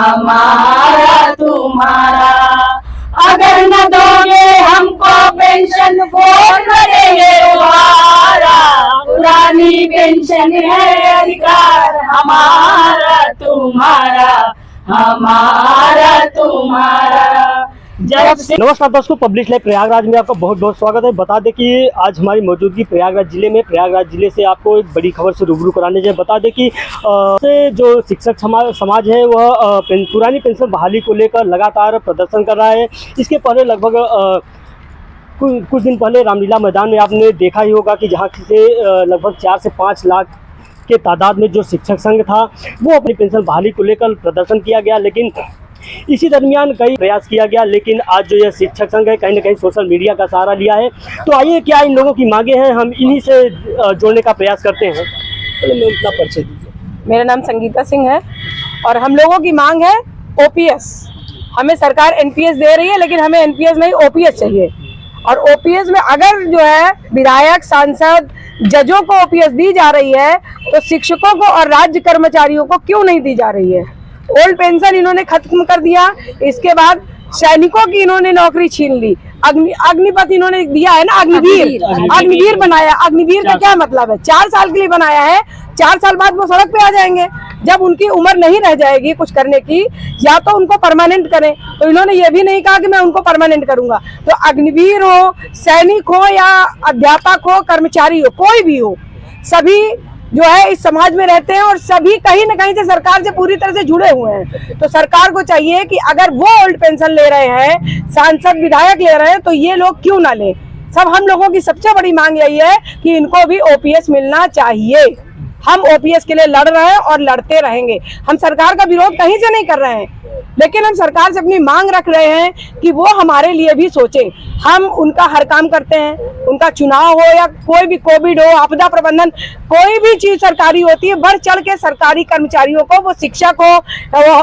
हमारा तुम्हारा। अगर न दोगे हमको पेंशन वोट करेंगे दोबारा। पुरानी पेंशन है अधिकार हमारा तुम्हारा, हमारा तुम्हारा। नमस्कार दोस्तों, पब्लिक लाइव प्रयागराज में आपका बहुत बहुत स्वागत है। बता दें कि आज हमारी मौजूदगी प्रयागराज जिले में, प्रयागराज जिले से आपको एक बड़ी खबर से रूबरू कराने जाए। बता दें कि जो शिक्षक समाज है वह पुरानी पेंशन बहाली को लेकर लगातार प्रदर्शन कर रहा है। इसके पहले लगभग कुछ दिन पहले रामलीला मैदान में आपने देखा ही होगा कि जहाँ से लगभग 4 से 5 लाख के तादाद में जो शिक्षक संघ था वो अपनी पेंशन बहाली को लेकर प्रदर्शन किया गया। लेकिन इसी दरमियान कई प्रयास किया गया, लेकिन आज जो यह शिक्षक संघ है कहीं ना कहीं सोशल मीडिया का सहारा लिया है। तो आइए, क्या इन लोगों की मांगे हैं, हम इन्हीं से जोड़ने का प्रयास करते हैं। मैं अपना परिचय दीजिए। मेरा नाम संगीता सिंह है और हम लोगों की मांग है ओपीएस। हमें सरकार एनपीएस दे रही है, लेकिन हमें एनपीएस नहीं ओपीएस चाहिए। और ओपीएस में अगर जो है विधायक, सांसद, जजों को ओपीएस दी जा रही है तो शिक्षकों को और राज्य कर्मचारियों को क्यों नहीं दी जा रही है? ओल्ड पेंशन इन्होंने खत्म कर दिया, इसके बाद सैनिकों की इन्होंने नौकरी छीन ली। अग्निपथ इन्होंने दिया है ना, अग्निवीर बनाया। अग्निवीर का क्या मतलब है? 4 साल के लिए बनाया है, 4 साल बाद वो सड़क पे आ जाएंगे। जब उनकी उम्र नहीं रह जाएगी कुछ करने की, या तो उनको परमानेंट करें। तो इन्होंने ये भी नहीं कहा कि मैं उनको परमानेंट करूंगा। तो अग्निवीर हो, सैनिक हो या अध्यापक हो, कर्मचारी हो, कोई भी हो, सभी जो है इस समाज में रहते हैं और सभी कहीं न कहीं से सरकार से पूरी तरह से जुड़े हुए हैं। तो सरकार को चाहिए कि अगर वो ओल्ड पेंशन ले रहे हैं, सांसद विधायक ले रहे हैं, तो ये लोग क्यों ना लें। सब हम लोगों की सबसे बड़ी मांग यही है कि इनको भी ओपीएस मिलना चाहिए। हम ओपीएस के लिए लड़ रहे हैं और लड़ते रहेंगे। हम सरकार का विरोध कहीं से नहीं कर रहे हैं, लेकिन हम सरकार से अपनी मांग रख रहे हैं कि वो हमारे लिए भी सोचें। हम उनका हर काम करते हैं, उनका चुनाव हो या कोई भी कोविड हो, आपदा प्रबंधन, कोई भी चीज सरकारी होती है, बढ़ चढ़ के सरकारी कर्मचारियों को, वो शिक्षक हो,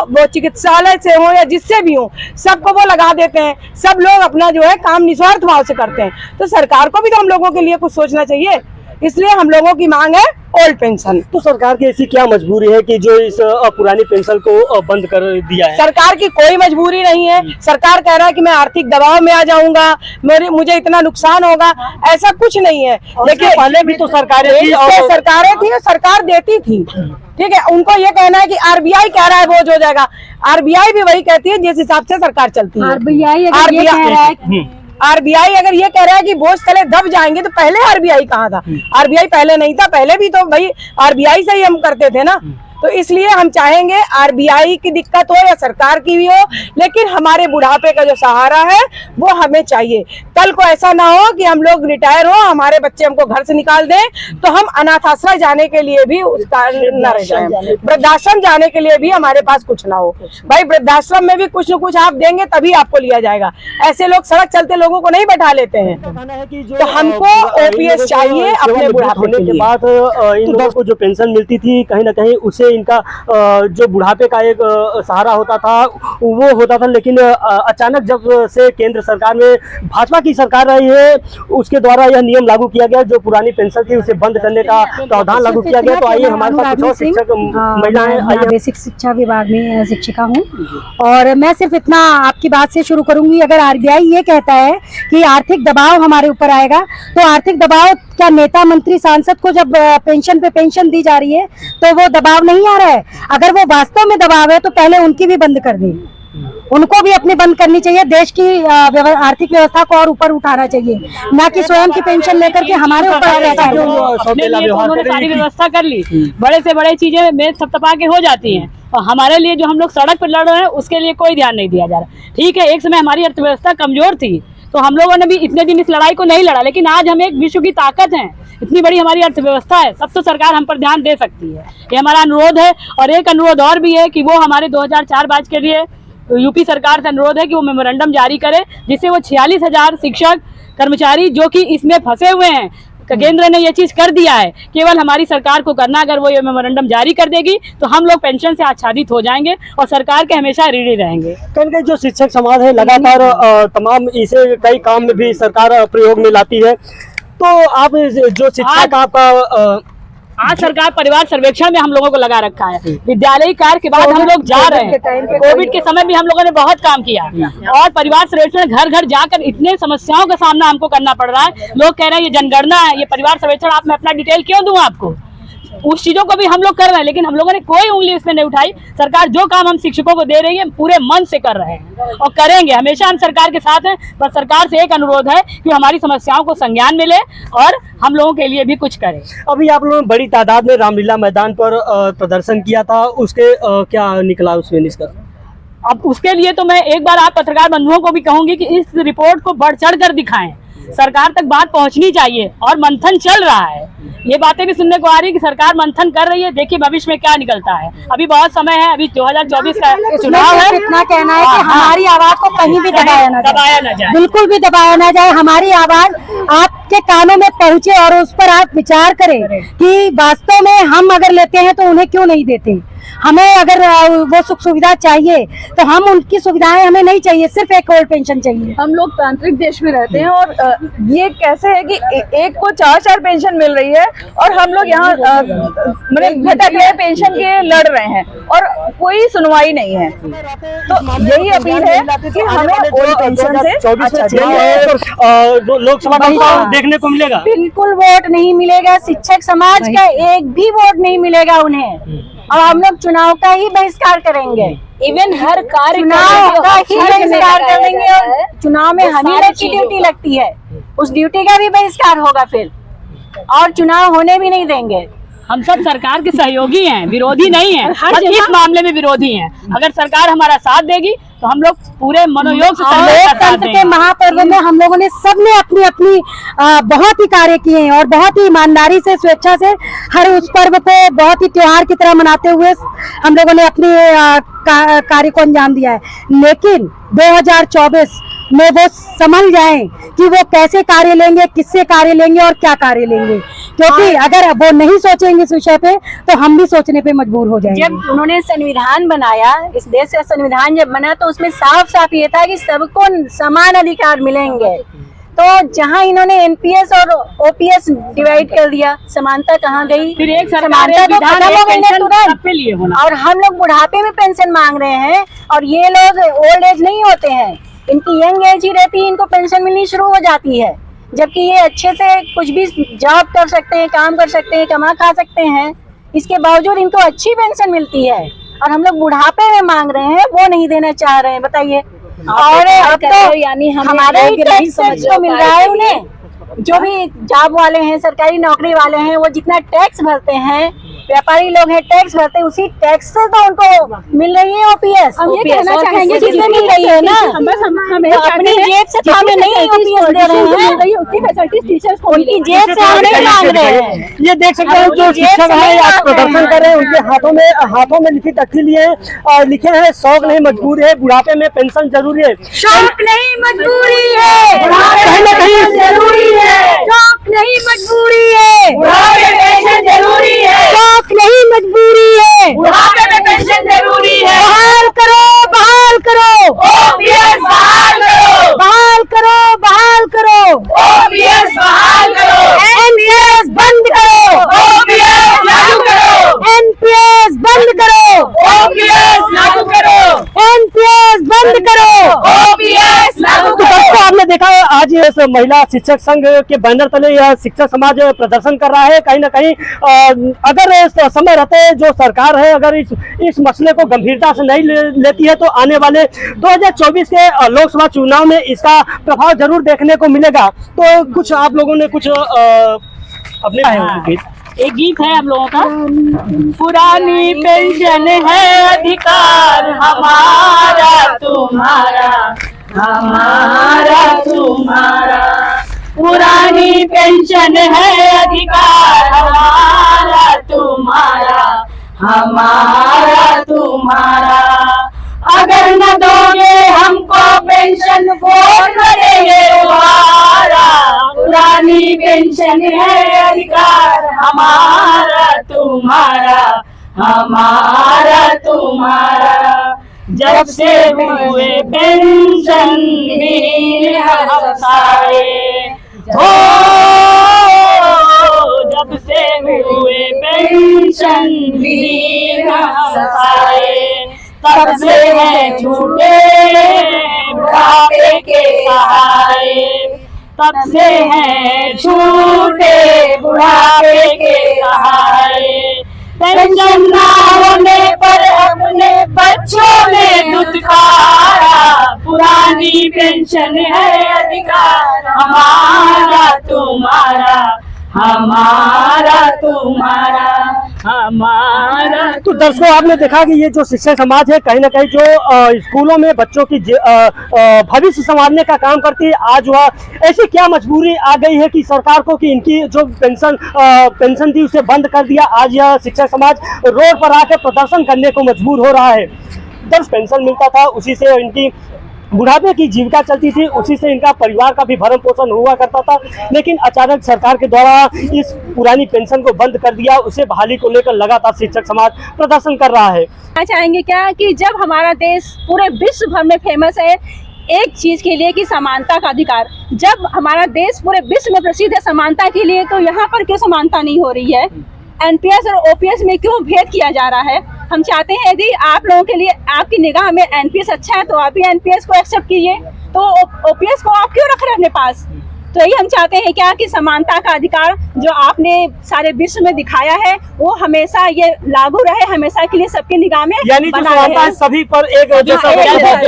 वो चिकित्सालय से हो या जिससे भी हो, सबको वो लगा देते हैं। सब लोग अपना जो है काम निस्वार्थ भाव से करते हैं। तो सरकार को भी तो हम लोगों के लिए कुछ सोचना चाहिए। इसलिए हम लोगों की मांग है ओल्ड पेंशन। तो सरकार की ऐसी क्या मजबूरी है कि जो इस पुरानी पेंशन को बंद कर दिया है? सरकार की कोई मजबूरी नहीं है। सरकार कह रहा है कि मैं आर्थिक दबाव में आ जाऊंगा, मुझे इतना नुकसान होगा, ऐसा कुछ नहीं है। लेकिन पहले भी तो सरकारें थी और सरकार देती थी, ठीक है। उनको ये कहना है कि आरबीआई कह रहा है बोझ हो जाएगा। आरबीआई भी वही कहती है जिस हिसाब से सरकार चलती है। आरबीआई अगर ये कह रहा है कि बोझ तले दब जाएंगे, तो पहले आरबीआई कहाँ था? आरबीआई पहले नहीं था, पहले भी तो भाई आरबीआई से ही हम करते थे ना। तो इसलिए हम चाहेंगे आरबीआई की दिक्कत हो या सरकार की भी हो, लेकिन हमारे बुढ़ापे का जो सहारा है वो हमें चाहिए। कल को ऐसा ना हो कि हम लोग रिटायर हो, हमारे बच्चे हमको घर से निकाल दें, तो हम अनाथ आश्रय जाने के लिए भी उसका न रह जाए, वृद्धाश्रम जाने के लिए भी हमारे पास कुछ ना हो। भाई वृद्धाश्रम में भी कुछ न कुछ आप देंगे तभी आपको लिया जाएगा। ऐसे लोग सड़क चलते लोगों को नहीं बैठा लेते हैं। तो हमको ओपीएस चाहिए अपने बुढ़ापे के बाद। इन लोगों को जो पेंशन मिलती थी, कहीं ना कहीं उससे इनका जो बुढ़ापे का एक सहारा होता था वो होता था। लेकिन अचानक जब से केंद्र सरकार में भाजपा की सरकार रही है, उसके द्वारा यह नियम लागू किया गया, जो पुरानी पेंशन थी उसे बंद करने का प्रावधान लागू किया गया। तो आइए, हमारे पास कुछ और शिक्षक महिलाएं। बेसिक शिक्षा विभाग में शिक्षिका हूँ और मैं सिर्फ इतना आपकी बात से शुरू करूंगी। अगर आरबीआई ये कहता है कि आर्थिक दबाव हमारे ऊपर आएगा, तो आर्थिक दबाव क्या नेता, मंत्री, सांसद को जब पेंशन पे पेंशन दी जा रही है तो वो दबाव नहीं आ रहा है? अगर वो वास्तव में दबाव है तो पहले उनकी भी बंद कर दें, उनको भी अपनी बंद करनी चाहिए। देश की आर्थिक व्यवस्था को और ऊपर उठाना चाहिए, ना कि स्वयं की पेंशन लेकर के हमारे ऊपर उन्होंने सारी व्यवस्था कर ली। बड़े से बड़े चीजें में थपथपा के हो जाती हैं, और हमारे लिए जो हम लोग सड़क पर लड़ रहे हैं उसके लिए कोई ध्यान नहीं दिया जा रहा। ठीक है, एक समय हमारी अर्थव्यवस्था कमजोर थी तो हम लोगों ने भी इतने दिन इस लड़ाई को नहीं लड़ा, लेकिन आज हम एक विश्व की ताकत हैं, इतनी बड़ी हमारी अर्थव्यवस्था है, तब तो सरकार हम पर ध्यान दे सकती है। ये हमारा अनुरोध है। और एक अनुरोध और भी है कि वो हमारे 2004 बैच के लिए यूपी सरकार से अनुरोध है कि वो मेमोरेंडम जारी करे, जिससे वो 46,000 शिक्षक कर्मचारी जो कि इसमें फंसे हुए हैं, केंद्र ने ये चीज कर दिया है, केवल हमारी सरकार को करना। अगर वो ये मेमोरेंडम जारी कर देगी तो हम लोग पेंशन से आच्छादित हो जाएंगे और सरकार के हमेशा ऋणी रहेंगे। कहीं जो शिक्षक समाज है लगातार तमाम इसे कई काम में भी सरकार प्रयोग में लाती है। तो आप जो शिक्षा का आपका आज सरकार परिवार सर्वेक्षण में हम लोगों को लगा रखा है। विद्यालय कार्य के बाद हम लोग जा रहे हैं। कोविड के समय भी हम लोगों ने बहुत काम किया और परिवार सर्वेक्षण घर घर जाकर इतने समस्याओं का सामना हमको करना पड़ रहा है। लोग कह रहे हैं ये जनगणना है, ये परिवार सर्वेक्षण, आप मैं अपना डिटेल क्यों दूं आपको? उस चीजों को भी हम लोग कर रहे हैं, लेकिन हम लोगों ने कोई उंगली इसमें नहीं उठाई। सरकार जो काम हम शिक्षकों को दे रही है पूरे मन से कर रहे हैं और करेंगे। हमेशा हम सरकार के साथ हैं। बस सरकार से एक अनुरोध है कि हमारी समस्याओं को संज्ञान मिले और हम लोगों के लिए भी कुछ करें। अभी आप लोगों ने बड़ी तादाद में रामलीला मैदान पर प्रदर्शन किया था, उसके क्या निकला उसमें निष्कर्ष? अब उसके लिए तो मैं एक बार आप पत्रकार बंधुओं को भी कहूंगी कि इस रिपोर्ट को बढ़ चढ़ कर दिखाएं। सरकार तक बात पहुंचनी चाहिए और मंथन चल रहा है। ये बातें भी सुनने को आ रही है कि सरकार मंथन कर रही है। देखिए भविष्य में क्या निकलता है। अभी बहुत समय है, अभी 2024 का चुनाव है। इतना कहना है कि हमारी आवाज को कहीं भी दबाया ना जाए, बिल्कुल भी दबाया ना जाए। हमारी आवाज आपके कानों में पहुंचे और उस पर आप विचार करें कि वास्तव में हम अगर लेते हैं तो उन्हें क्यों नहीं देते। हमें अगर वो सुख सुविधा चाहिए तो हम उनकी सुविधाएं हमें नहीं चाहिए, सिर्फ एक ओल्ड पेंशन चाहिए। हम लोग तांत्रिक देश में रहते हैं और ये कैसे है कि एक को 4 पेंशन मिल रही है और हम लोग यहाँ मतलब भटक रहे पेंशन के लड़ रहे हैं और कोई सुनवाई नहीं है। तो यही अपील है कि हमें ओल्ड पेंशन से लोकसभा का देखने को मिलेगा। बिल्कुल वोट नहीं मिलेगा, शिक्षक समाज का एक भी वोट नहीं मिलेगा उन्हें। और हम लोग चुनाव का ही बहिष्कार करेंगे। इवन हर कार्य चुनाव का ही बहिष्कार कर देंगे और चुनाव में हम ही की ड्यूटी लगती है, उस ड्यूटी का भी बहिष्कार होगा फिर, और चुनाव होने भी नहीं देंगे। हम सब सरकार के सहयोगी हैं, विरोधी नहीं हैं। बस इस मामले में विरोधी हैं। अगर सरकार हमारा साथ देगी तो हम लोग पूरे मनोयोग से लोकतंत्र के महापर्व में हम लोगों ने सबने अपनी अपनी बहुत ही कार्य किए हैं और बहुत ही ईमानदारी से, स्वेच्छा से हर उस पर्व को बहुत ही त्योहार की तरह मनाते हुए हम लोगों ने अपने कार्य को अंजाम दिया है। लेकिन 2024 में वो समझ जाएं कि वो कैसे कार्य लेंगे, किससे कार्य लेंगे और क्या कार्य लेंगे, क्योंकि अगर वो नहीं सोचेंगे इस विषय पे तो हम भी सोचने पे मजबूर हो जाएंगे। जब उन्होंने संविधान बनाया, इस देश का संविधान जब बना तो उसमें साफ साफ ये था कि सबको समान अधिकार मिलेंगे। तो जहां इन्होंने एनपीएस और ओपीएस डिवाइड कर दिया, समानता कहाँ गई? फिर एक समानता तो खत्म हो गई तुरंत। और हम लोग बुढ़ापे में पेंशन मांग रहे हैं और ये लोग ओल्ड एज नहीं होते हैं, इनकी यंग एज ही रहती है, इनको पेंशन मिलनी शुरू हो जाती है। जबकि ये अच्छे से कुछ भी जॉब कर सकते हैं, काम कर सकते हैं, कमा खा सकते हैं, इसके बावजूद इनको अच्छी पेंशन मिलती है और हम लोग बुढ़ापे में मांग रहे हैं, वो नहीं देना चाह रहे हैं। बताइए। और अब तो यानी हमारे ही टैक्स तो मिल रहा है उन्हें। जो भी जॉब वाले हैं, सरकारी नौकरी वाले हैं, वो जितना टैक्स भरते हैं, व्यापारी लोग हैं टैक्स भरते हैं, उसी टैक्स से तो उनको मिल रही है ओपीएस। हम ये कहना चाहेंगे जिसमें मिल रही है ना, तो अपनी जेब से हमें नहीं ओपीएस दे रहे हैं, उतनी फैसिलिटीज टीचर्स को उनकी जेब से हम नहीं मांग रहे हैं। ये देख सकते हैं जो शिक्षक है आज प्रदर्शन कर रहे हैं, उनके हाथों में लिखित तख्ती लिए और लिखे हैं शौक नहीं मजबूरी है, बुढ़ापे में पेंशन जरूरी है। शौक नहीं मजबूरी है, कहीं ना कहीं जरूरी है। शौक नहीं मजबूरी है, बुढ़ापे में पेंशन जरूरी है। शौक नहीं मजबूरी है, बुढ़ापे में पेंशन जरूरी है। बहाल करो, बहाल करो, ओपीएस बहाल करो, बहाल करो, बहाल करो, ओपीएस बहाल करो, एनपीएस बंद करो, ओपीएस लागू करो, एनपीएस बंद करो, ओपीएस लागू करो, एनपीएस बंद करो, ओपीएस लागू तो करो। दोस्तों आपने देखा आज इस महिला शिक्षक संघ के बैनर तले यह शिक्षक समाज प्रदर्शन कर रहा है। कहीं ना कहीं अगर समय रहते जो सरकार है अगर इस मसले को गंभीरता से नहीं लेती है तो आने वाले 2024 के लोकसभा चुनाव में इसका प्रभाव जरूर देखने को मिलेगा। तो कुछ आप लोगों ने कुछ अपने एक गीत है हम लोगों का, पुरानी पेंशन है अधिकार हमारा तुम्हारा, हमारा तुम्हारा, पुरानी पेंशन है अधिकार हमारा तुम्हारा, हमारा तुम्हारा, अगर न दोगे हमको पेंशन वोट करेंगे तुम्हारा, पुरानी पेंशन है अधिकार हमारा तुम्हारा, हमारा तुम्हारा, जब से हुए पेंशन भी हम सारे हो, जब से हुए पेंशन भी हम पाए, तब से है झूठे बुढ़ापे के सहारे, तब से है झूठे बुढ़ापे के सहारे। पेंशन ना होने पर अपने बच्चों ने दूध खाया, पुरानी पेंशन है अधिकार हमारा तुम्हारा, हमारा तुम्हारा, हमारा। तो दर्शकों, आपने देखा कि ये जो शिक्षक समाज है कहीं ना कहीं जो स्कूलों में बच्चों की भविष्य संवारने का काम करती है, आज वह ऐसी क्या मजबूरी आ गई है कि सरकार को कि इनकी जो पेंशन थी उसे बंद कर दिया। आज यह शिक्षक समाज रोड पर आकर प्रदर्शन करने को मजबूर हो रहा है। 10 पेंशन मिलता था, उसी से इनकी बुढ़ापे की जीविका चलती थी, उसी से इनका परिवार का भी भरण पोषण हुआ करता था। लेकिन अचानक सरकार के द्वारा इस पुरानी पेंशन को बंद कर दिया। उसे बहाली को लेकर लगातार शिक्षक समाज प्रदर्शन कर रहा है। चाहेंगे क्या कि जब हमारा देश पूरे विश्व भर में फेमस है एक चीज के लिए कि समानता का अधिकार, जब हमारा देश पूरे विश्व में प्रसिद्ध है समानता के लिए, तो यहाँ पर क्यों समानता नहीं हो रही है? एनपीएस और ओपीएस में क्यों भेद किया जा रहा है? हम चाहते हैं यदि आप लोगों के लिए आपकी निगाह में एनपीएस अच्छा है तो आप भी एनपीएस को एक्सेप्ट कीजिए, तो ओपीएस को आप क्यों रख रहे हैं अपने पास? तो यही हम चाहते हैं क्या कि समानता का अधिकार जो आपने सारे विश्व में दिखाया है वो हमेशा ये लागू रहे, हमेशा के लिए सबकी निगाह में यानी जो समानता है सभी पर एक जैसा।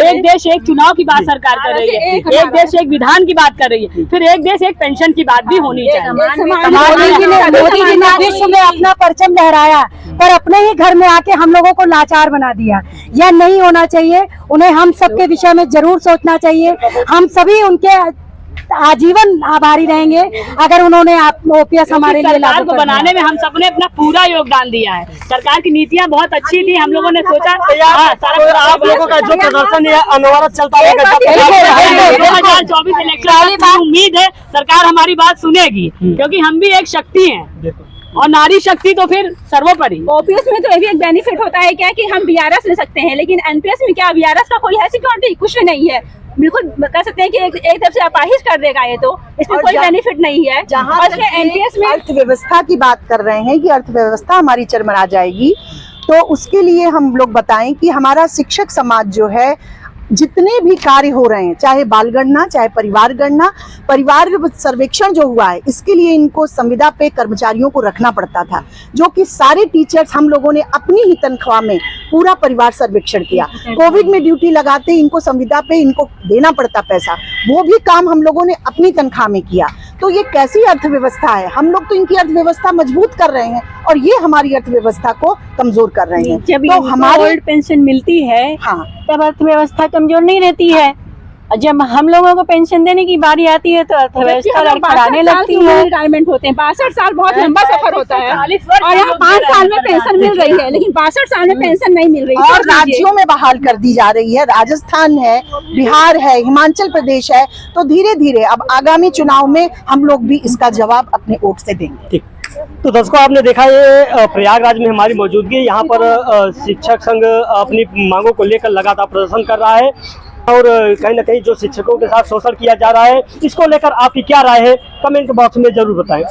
एक देश एक चुनाव की बात सरकार कर रही है, एक देश एक विधान की बात कर रही है, फिर एक देश एक पेंशन की बात भी होनी चाहिए। मोदी जी ने विश्व में अपना परचम लहराया पर अपने ही घर में आके हम लोगों को लाचार बना दिया। यह नहीं होना चाहिए। उन्हें हम सबके विषय में जरूर सोचना चाहिए। हम सभी उनके आजीवन आभारी रहेंगे अगर उन्होंने ओपीएस हमारे लिए सरकार को बनाने में हम सबने अपना पूरा योगदान दिया है। सरकार की नीतियां बहुत अच्छी थी, हम लोगों ने सोचा आप लोगों का जो प्रदर्शन है अनवरत चलता रहेगा। 2024 इलेक्शन की उम्मीद है सरकार हमारी बात सुनेगी, क्योंकि हम भी एक शक्ति हैं और नारी शक्ति तो फिर सर्वोपरि। ओपीएस में तो ये भी एक बेनिफिट होता है क्या कि हम बीआरएस ले सकते हैं, लेकिन एनपीएस में क्या बीआरएस का कोई है सिक्योरिटी? कुछ भी नहीं है। बिल्कुल कह सकते हैं कि एक तरफ से अपाहिज कर देगा ये, तो इसमें कोई बेनिफिट नहीं है। जहाँ एनपीएस में अर्थव्यवस्था की बात कर रहे हैं कि अर्थव्यवस्था हमारी चरमरा जाएगी, तो उसके लिए हम लोग बताएं कि हमारा शिक्षक समाज जो है जितने भी कार्य हो रहे हैं, चाहे बाल गणना, चाहे परिवार गणना, परिवार सर्वेक्षण जो हुआ है, इसके लिए इनको संविदा पे कर्मचारियों को रखना पड़ता था, जो कि सारे टीचर्स हम लोगों ने अपनी ही तनख्वाह में पूरा परिवार सर्वेक्षण किया। कोविड में ड्यूटी लगाते इनको संविदा पे इनको देना पड़ता पैसा, वो भी काम हम लोगों ने अपनी तनख्वाह में किया। तो ये कैसी अर्थव्यवस्था है? हम लोग तो इनकी अर्थव्यवस्था मजबूत कर रहे हैं और ये हमारी अर्थव्यवस्था को कमजोर कर रहे हैं। जब तो हमारी ओल्ड पेंशन मिलती है हाँ, तब अर्थव्यवस्था कमजोर नहीं रहती है। जब हम लोगों को पेंशन देने की बारी आती है तो अर्थव्यवस्था लड़खड़ाने लगती है। रिटायरमेंट होते हैं, 62 साल बहुत लंबा सफर होता है और यहाँ 5 साल में पेंशन मिल रही है, लेकिन 62 साल में पेंशन नहीं मिल रही है। और राज्यों में बहाल कर दी जा रही है, राजस्थान है, बिहार है, हिमाचल प्रदेश है। तो धीरे धीरे अब आगामी चुनाव में हम लोग भी इसका जवाब अपने वोट से देंगे। तो दर्शकों, आपने देखा ये प्रयागराज में हमारी मौजूदगी है। यहाँ पर शिक्षक संघ अपनी मांगों को लेकर लगातार प्रदर्शन कर रहा है और कहीं ना कहीं जो शिक्षकों के साथ शोषण किया जा रहा है, इसको लेकर आपकी क्या राय है कमेंट बॉक्स में जरूर बताएं।